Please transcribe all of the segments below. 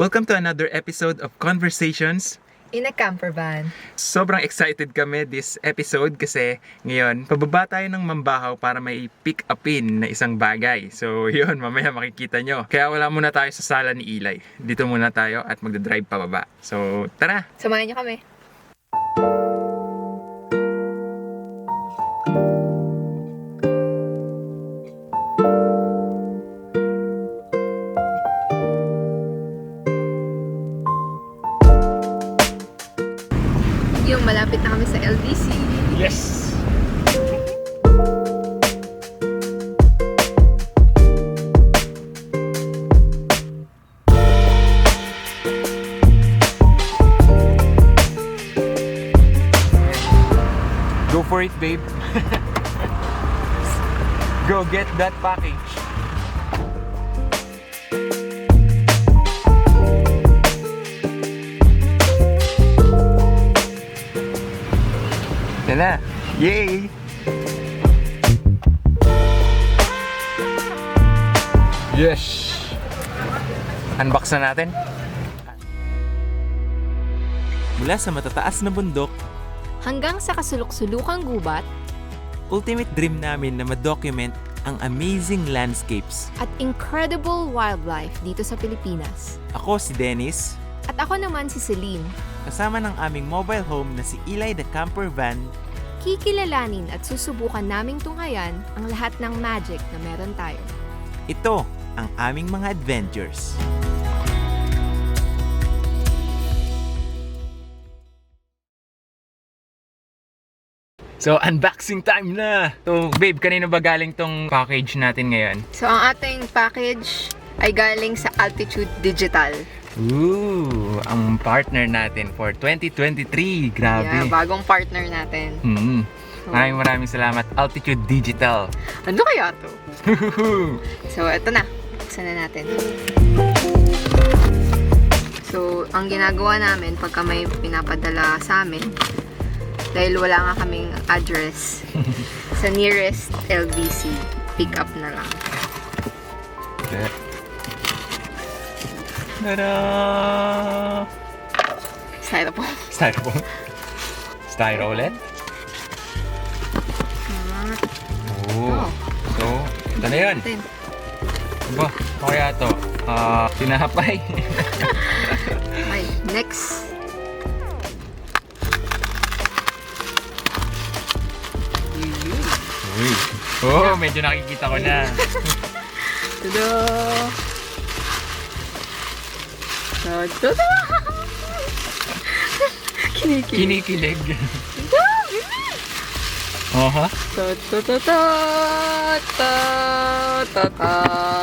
Welcome to another episode of Conversations In a camper van. Sobrang excited kami this episode kasi ngayon, pababa tayo ng Mambahaw para may pick upin na isang bagay. So yun, mamaya makikita nyo. Kaya wala muna tayo sa sala ni Eli. Dito muna tayo at magdadrive pababa. So tara! Samahan niyo kami. Yung malapit na kami sa LBC. Yes! Go for it, babe. Go get that package. Yan na. Yay! Yes! Unbox na natin. Mula sa matataas na bundok, Hanggang sa kasulok-sulukang gubat ultimate dream namin na ma-document ang amazing landscapes. at incredible wildlife dito sa Pilipinas. Ako si Dennis, At ako naman si Celine. kasama ng aming mobile home na si Eli the Camper Van. Kikilalanin at susubukan naming tunghayan ang lahat ng magic na meron tayo. Ito ang aming mga adventures. So, unboxing time na! So, babe, kanino ba galing tong package natin ngayon? So ang ating package ay galing sa Altitude Digital. Ooh, ang partner natin for 2023. Grabe. Yeah, bagong partner natin. Maraming salamat, Altitude Digital. Ano kaya to? So ito na. Buksan na natin. So ang ginagawa namin pagka may pinapadala sa amin, dahil wala nga kaming address sa nearest LBC, pick up na lang. Tada! Styrofoam. Styrofoam. Styro ulit. Oh. So, ito na yun. Ba, kaya to? Tinapay. Okay, next. Uy. Oh, medyo nakikita ko na. Tada! Tada! Kinikilig. Kinikilig. Oha.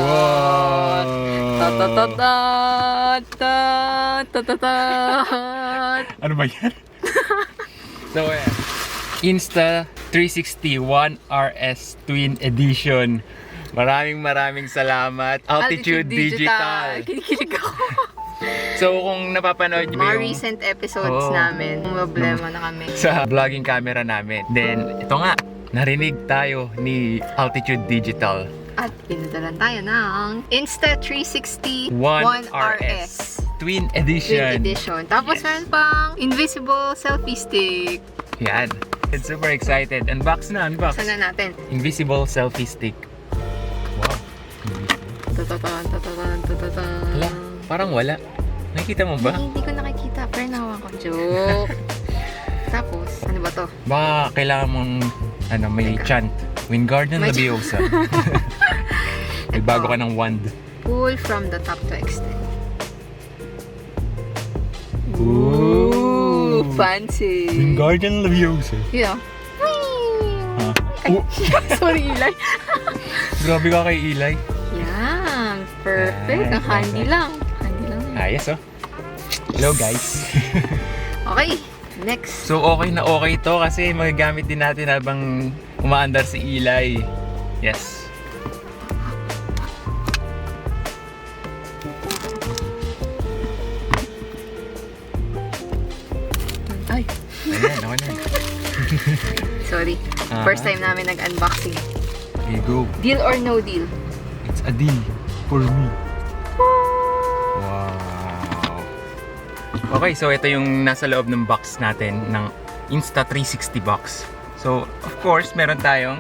Wow. Ano ba yan? So, ayan. Insta 360 One RS Twin Edition. Maraming salamat. Altitude Digital. Kinikilig ako. So, kung napapanood nyo Mga yung recent episodes namin, problema na kami. sa vlogging camera namin. Then, ito nga, narinig tayo ni Altitude Digital. At pinadalan tayo ng Insta360 One 1RS Twin Edition. Twin Edition. Tapos Yes. meron pang invisible selfie stick. Yan. It's super excited. Unbox na, unbox. Sana natin. Invisible selfie stick. Wow. Tatatan, tatatan, tatatan. Hala, parang wala. Nakikita mo ba? Hindi ko nakikita, pero nahawa ko. Joke. Tapos, ano ba to? Baka kailangan mong may Teka. chant. Wingardium May Leviosa. Nagbago ka ng wand. Pull from the top to extend. Ooh. Fancy. Wingardium Leviosa. Yeah. Oh, Sorry, Eli. grabe ka kay Eli. Yan. Perfect. Yan, Ang handy perfect. lang. Handy lang. Ayos oh. Hello guys. Okay. Next. So okay na okay to kasi magagamit din natin habang umaandar si Eli. Yes. Ay. Ayan, ako na. Sorry. First time namin nag-unboxing. Okay, go. Deal or no deal? It's a deal for me. Wow. Okay, so ito yung nasa loob ng box natin ng Insta360 box. So, of course, meron tayong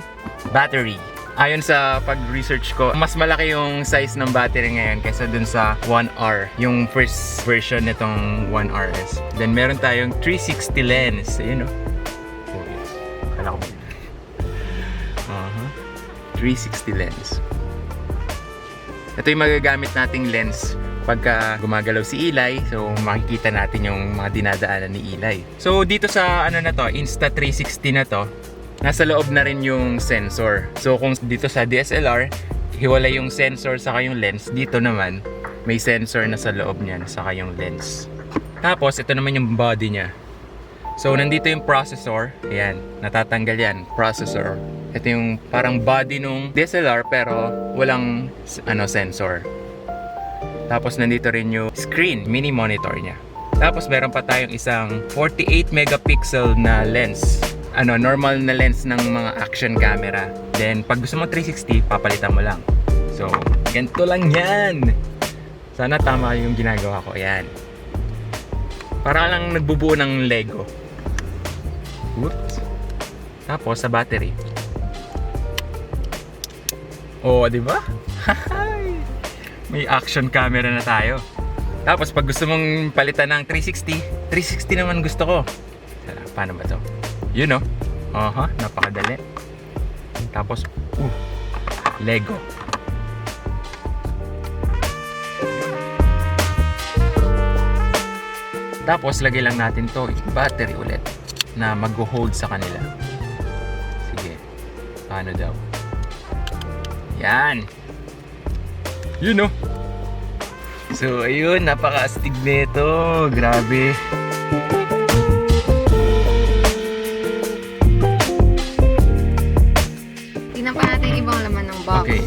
battery. Ayon sa pag-research ko, mas malaki yung size ng battery ngayon kaysa dun sa 1R, yung first version nitong 1RS. Then meron tayong 360 lens. Ayun o. Oh, yes. Kala ko. 360 lens. Ito yung magagamit nating lens pagka gumagalaw si Eli. So makikita natin yung mga dinadaanan ni Eli. So dito sa ano na to, Insta360 na to, nasa loob na rin yung sensor. So kung dito sa DSLR, hiwalay yung sensor saka yung lens, dito naman may sensor na sa loob niyan saka yung lens. Tapos ito naman yung body niya. So nandito yung processor, ayan, natatanggal yan, processor. Ito yung parang body nung DSLR pero walang sensor. Tapos nandito rin yung screen, mini monitor niya. Tapos meron pa tayong isang 48 megapixel na lens. Normal na lens ng mga action camera. Then pag gusto mo 360, papalitan mo lang. So, ganito lang yan. Sana tama yung ginagawa ko. Ayan. Para lang nagbubuo ng Lego. Whoops. Tapos sa battery. Oh, di ba? May action camera na tayo. Tapos pag gusto mong palitan ng 360, 360 naman gusto ko. Paano ba to? Yun o. Napakadali. Tapos, Lego. Tapos, lagay lang natin to battery ulit na mag-hold sa kanila. Sige. Paano daw? Yan. Yun o. So, ayun. Napaka-astig nito. Grabe. Okay.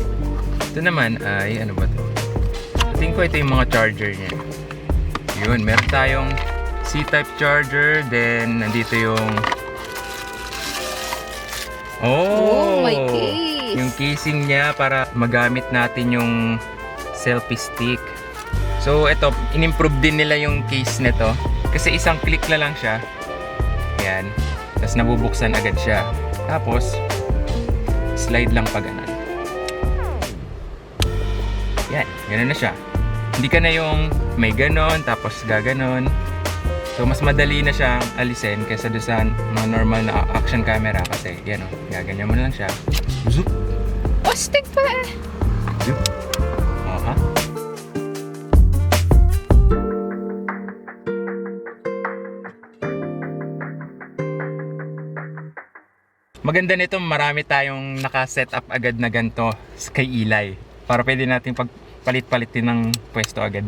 Ito naman ay, ano ba to? Tingin ko ito yung mga charger niya. Yun, meron tayong C-type charger. Then, nandito yung... my case! Yung casing niya para magamit natin yung selfie stick. So, ito, in-improve din nila yung case nito. Kasi isang click na lang siya. Yan. Tapos nabubuksan agad siya. Tapos, slide lang pa ganun. Yan, ganun na siya. Hindi ka na yung may ganon, tapos gaganon. So, mas madali na siyang alisin kaysa doon sa mga normal na action camera. Kasi, yan o, gaganyan mo na lang siya. Zoop! Stick pa eh! Zoop! Maganda nito, marami tayong naka-set up agad na ganito kay Eli. Para pwede natin pagpalit-palitin ng pwesto agad.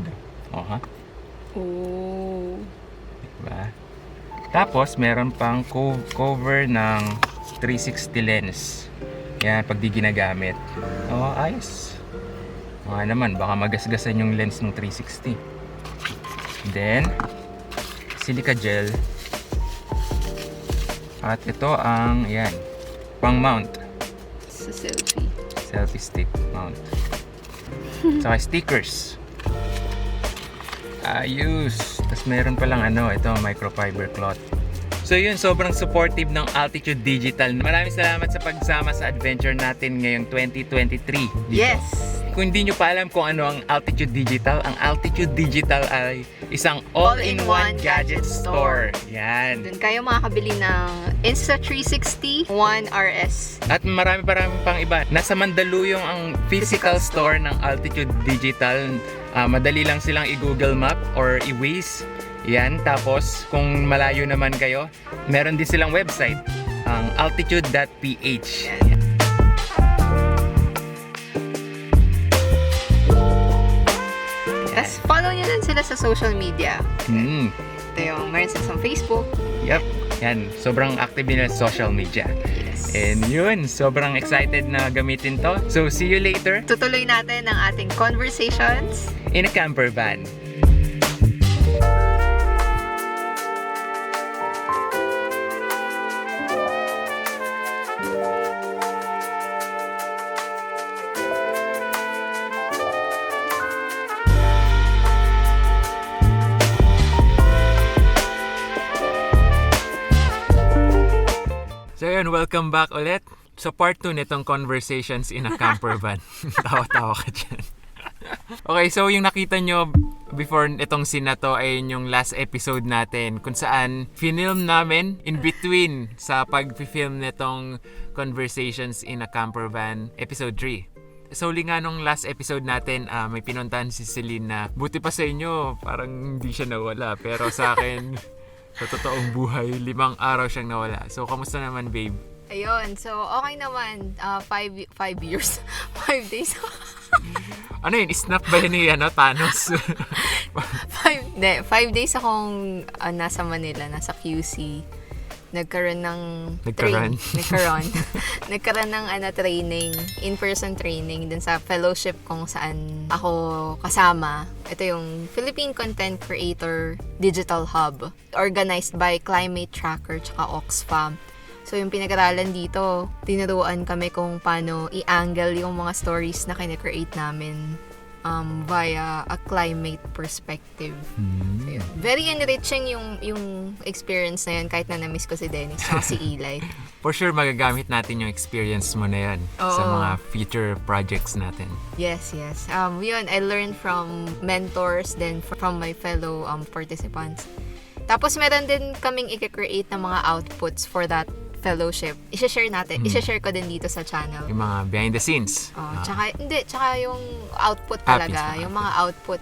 Diba? Tapos, meron pang cover ng 360 lens. Yan, pag di ginagamit. Ayos. Naman, baka magasgasan yung lens ng 360. Then, silica gel. At ito ang, yan, pang mount. Sa selfie. Selfie stick mount. Saka stickers. Ayos. Tapos meron palang ito, microfiber cloth. So yun, sobrang supportive ng Altitude Digital. Maraming salamat sa pagsama sa adventure natin ngayong 2023. Dito. Yes! Kung hindi nyo pa alam kung ano ang Altitude Digital, ang Altitude Digital ay isang all-in-one gadget store. Yan. Doon kayo makakabili ng Insta360 1RS. At marami pang iba. Nasa Mandaluyong ang physical store ng Altitude Digital. Madali lang silang i-Google Map or i-Waze. Yan. Tapos, kung malayo naman kayo, meron din silang website, ang altitude.ph. Tapos, follow nyo din sila sa social media. Ito yung, meron sila sa Facebook. Yep. Yan. Sobrang active nila sa social media. Yes. And yun, sobrang excited na gamitin to. So, see you later. Tutuloy natin ang ating conversations in a camper van. ayun, welcome back ulit sa part 2 nitong Conversations in a Camper Van. Tawa-tawa ka dyan. Okay, so yung nakita nyo before itong scene na to ay yung last episode natin kung saan film namin in between sa pag-film nitong Conversations in a Camper Van episode 3. So nga nung last episode natin, may pinuntahan si Celine na buti pa sa inyo, parang hindi siya nawala. Pero sa akin, sa totoong buhay, 5 araw siyang nawala. So, kamusta naman, babe? Ayun, so okay naman. 5 years. 5 days. Ano yun? Snap ba yun ni Thanos? 5 days akong nasa Manila, nasa QC. Nagkaroon ng nagkaroon ng training, in-person training dun sa fellowship kung saan ako kasama. Ito yung Philippine Content Creator Digital Hub, organized by Climate Tracker tsaka Oxfam. So yung pinag-aralan dito, tinuruan kami kung paano i-angle yung mga stories na kine-create namin via a climate perspective. So, yun. Very enriching yung experience na yun kahit na na-miss ko si Dennis o si Eli. For sure, magagamit natin yung experience mo na yan sa mga future projects natin. Yes. Yun, I learned from mentors, then from my fellow participants. Tapos meron din kaming i-create ng mga outputs for that fellowship. I-share natin. I-share ko din dito sa channel. Yung mga behind the scenes. Tsaka yung output talaga. Yung mga output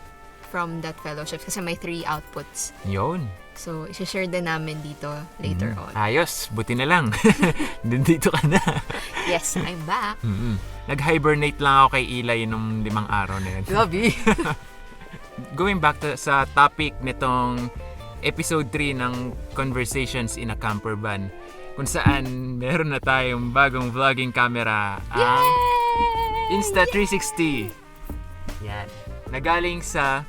from that fellowship. Kasi may 3 outputs. Yun. So, i-share din namin dito later on. Ayos. Buti na lang. Dito ka na. Yes, I'm back. Nag-hibernate lang ako kay Eli nung 5 araw na yun. Grabe. Going back sa topic nitong episode 3 ng Conversations in a Camper Van, kung saan meron na tayong bagong vlogging camera, ang Insta360. Yan. Nagaling sa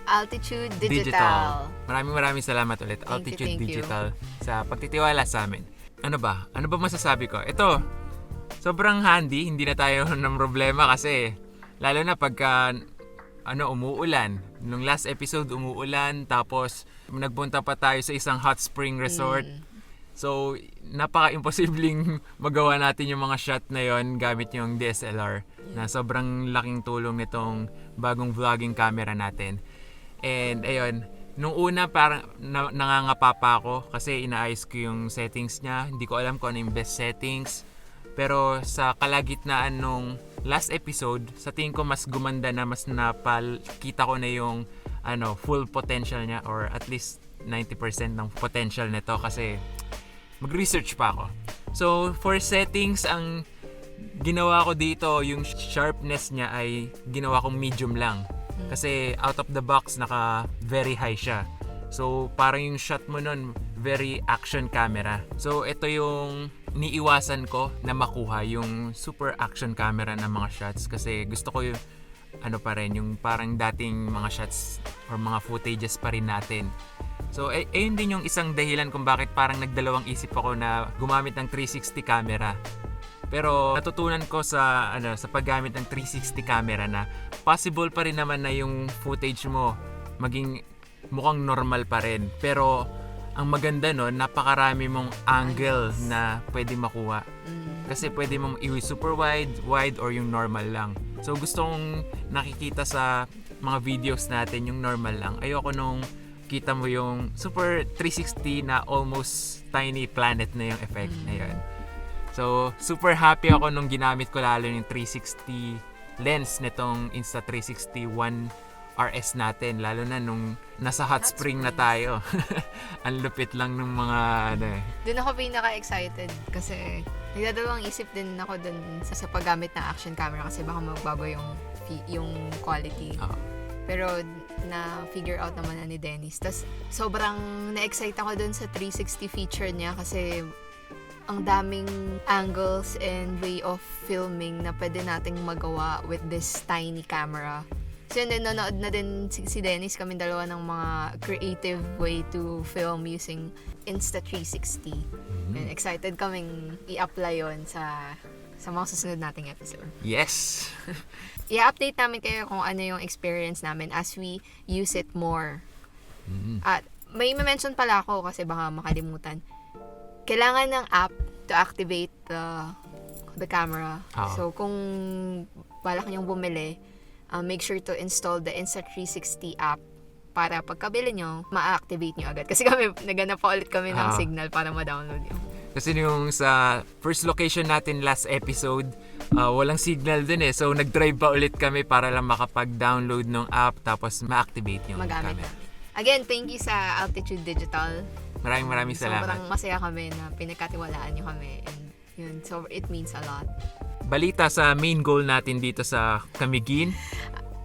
Altitude Digital. Maraming salamat ulit, Altitude Digital, sa pagtitiwala sa amin. Ano ba masasabi ko? Ito, sobrang handy. Hindi na tayo ng problema kasi lalo na pagka umuulan. Nung last episode, umuulan. Tapos, nagpunta pa tayo sa isang hot spring resort. So, napaka-imposibleng magawa natin yung mga shot na yon gamit yung DSLR na sobrang laking tulong nitong bagong vlogging camera natin. And, ayun, nung una parang nangangapa pa ako kasi inaayos ko yung settings niya. Hindi ko alam kung ano yung best settings. Pero sa kalagitnaan nung last episode, sa tingin ko mas gumanda na, mas napakita ko na yung full potential niya or at least 90% ng potential nito kasi mag-research pa ako. So, for settings, ang ginawa ko dito, yung sharpness niya ay ginawa kong medium lang. Kasi out of the box, very high siya. So, parang yung shot mo nun, very action camera. So, ito yung niiwasan ko na makuha, yung super action camera ng mga shots. Kasi gusto ko yung, yung parang dating mga shots or mga footages pa rin natin. So, ayun din yung isang dahilan kung bakit parang nagdalawang isip ako na gumamit ng 360 camera. Pero natutunan ko sa paggamit ng 360 camera na possible pa rin naman na yung footage mo maging mukhang normal pa rin. Pero ang maganda nun, napakarami mong angle na pwede makuha. Kasi pwede mong super wide or yung normal lang. So gusto kong nakikita sa mga videos natin yung normal lang. Ayoko nung kita mo yung super 360 na almost tiny planet na yung effect na yun. So, super happy ako nung ginamit ko lalo yung 360 lens nitong Insta360 One RS natin. Lalo na nung nasa hot spring na tayo. Ang lupit lang ng mga Doon ako pinaka-excited kasi nagdadalawang isip din ako dun sa paggamit ng action camera kasi baka magbago yung quality. Pero na-figure out naman na ni Dennis. Tapos sobrang na-excite ako dun sa 360 feature niya kasi ang daming angles and way of filming na pwede nating magawa with this tiny camera. So yun, nanonood na din si Dennis, kami dalawa ng mga creative way to film using Insta360. And excited kaming i-apply yon sa mga susunod nating episode. Yes! I-update namin kayo kung ano yung experience namin as we use it more. At may mention pala ako kasi baka makalimutan. Kailangan ng app to activate the camera. Oo. So, kung balak niyong bumili, make sure to install the Insta360 app para pagkabili nyo, ma-activate nyo agad. Kasi kami, naganap pa ulit kami ng signal para ma-download yun. Kasi yung sa first location natin last episode, walang signal dun eh. So, nag-drive pa ulit kami para lang makapag-download ng app tapos ma-activate yung Magamit camera. namin. Again, thank you sa Altitude Digital. Maraming salamat. Sobrang masaya kami na pinagkatiwalaan nyo kami. And yun, so it means a lot. Balita sa main goal natin dito sa Camiguin.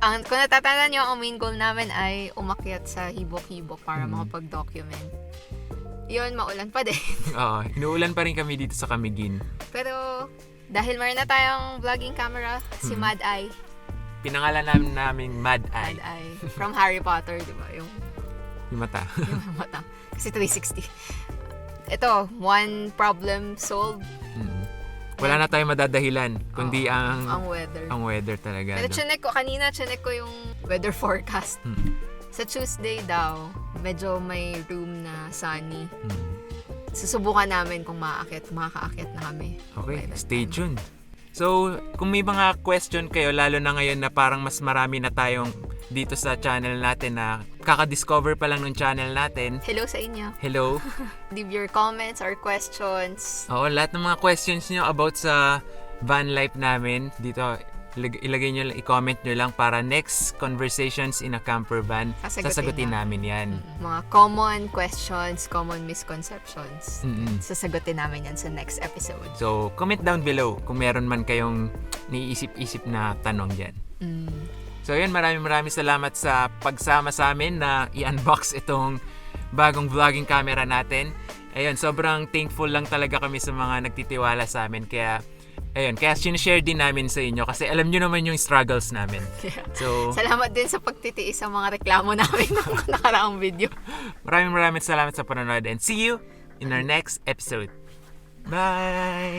Kung natatandaan nyo, ang main goal namin ay umakyat sa Hibok-Hibok para makapag-document. Yun, maulan pa din. Oo, inuulan pa rin kami dito sa Camiguin. Pero dahil meron na tayong vlogging camera, si Mad Eye. Pinangalan namin Mad Eye. Mad Eye. From Harry Potter, di ba? Yung mata. yung mata. Kasi 360. Ito, one problem solved. Wala na tayong madadahilan, kundi ang weather. talaga. Pero chinek ko yung weather forecast. Sa Tuesday daw, medyo may room na sunny. Susubukan namin kung makakaakyat na kami. Okay, stay tuned. So, kung may mga question kayo, lalo na ngayon na parang mas marami na tayong dito sa channel natin na kaka-discover pa lang ng channel natin. Hello sa inyo. Hello. Leave your comments or questions. Oo, lahat ng mga questions nyo about sa van life namin, dito ilagay nyo, i-comment nyo lang para next Conversations in a Camper Van, sasagutin namin yan. Mga common questions, common misconceptions. Sasagutin namin yan sa next episode. So, comment down below kung meron man kayong niisip-isip na tanong dyan. So, yun, maraming salamat sa pagsama sa amin na i-unbox itong bagong vlogging camera natin. Ayun, sobrang thankful lang talaga kami sa mga nagtitiwala sa amin. Kaya sinishare din namin sa inyo kasi alam nyo naman yung struggles namin. So, salamat din sa pagtitiis sa mga reklamo namin ng nakaraang video. Maraming salamat sa panonood and see you in our next episode. Bye!